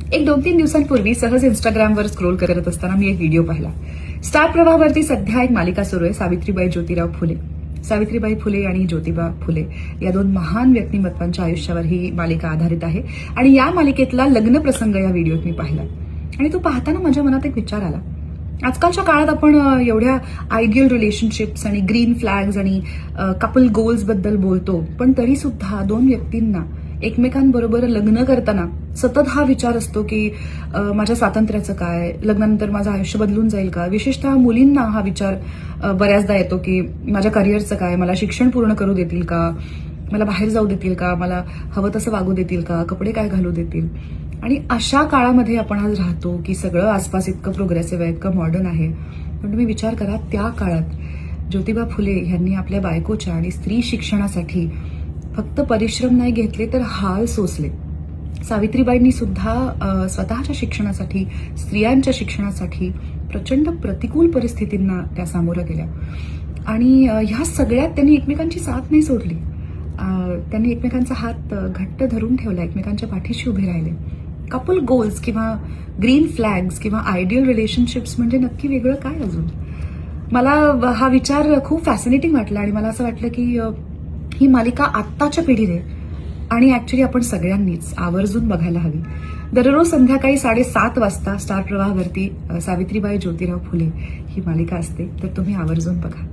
एक 2-3 दिवसांपूर्वी सहज इंस्टाग्रामवर स्क्रोल करत असताना मी एक व्हिडिओ पाहिला. स्टार प्रवाहावरती सध्या एक मालिका सुरू आहे, सावित्रीबाई ज्योतिराव फुले. सावित्रीबाई फुले आणि ज्योतिबा फुले या दोन महान व्यक्तिमत्वांच्या आयुष्यावर ही मालिका आधारित आहे आणि या मालिकेतला लग्न प्रसंग या व्हिडिओत मी पाहिला आणि तो पाहताना माझ्या मनात एक विचार आला. आजकालच्या काळात आपण एवढ्या आयडियल रिलेशनशिप्स आणि ग्रीन फ्लॅग्स आणि कपल गोल्स बद्दल बोलतो, पण तरी सुद्धा दोन व्यक्तींना एकमेकांबरोबर लग्न करताना सतत हा विचार असतो की माझ्या स्वातंत्र्याचं काय, लग्नानंतर माझं आयुष्य बदलून जाईल का. विशेषतः मुलींना हा विचार बऱ्याचदा येतो की माझ्या करिअरचं काय, मला शिक्षण पूर्ण करू देतील का, मला बाहेर जाऊ देतील का, मला हवं तसं वागू देतील का, कपडे काय घालू देतील. आणि अशा काळामध्ये आपण आज राहतो की सगळं आसपास इतकं प्रोग्रेसिव्ह आहे, इतकं मॉडर्न आहे. पण तुम्ही विचार करा, त्या काळात ज्योतिबा फुले यांनी आपल्या बायकोच्या आणि स्त्री शिक्षणासाठी फक्त परिश्रम नाही घेतले तर हाल सोसले. सावित्रीबाईंनी सुद्धा स्वतःच्या शिक्षणासाठी, स्त्रियांच्या शिक्षणासाठी प्रचंड प्रतिकूल परिस्थितींना त्या सामोरं गेल्या आणि ह्या सगळ्यात त्यांनी एकमेकांची साथ नाही सोडली. त्यांनी एकमेकांचा हात घट्ट धरून ठेवला, एकमेकांच्या पाठीशी उभे राहिले. कपल गोल्स किंवा ग्रीन फ्लॅग्स किंवा आयडियल रिलेशनशिप्स म्हणजे नक्की वेगळं काय अजून. मला हा विचार खूप फॅसिनेटिंग वाटला आणि मला असं वाटलं की ही मालिका आत्ताच्या पिढीने आणि ऍक्च्युली आपण सगळ्यांनीच आवर्जून बघायला हवी. दररोज संध्याकाळी 7:30 वाजता स्टार प्रवाहावरती सावित्रीबाई ज्योतिराव फुले ही मालिका असते, तर तुम्ही आवर्जून बघा.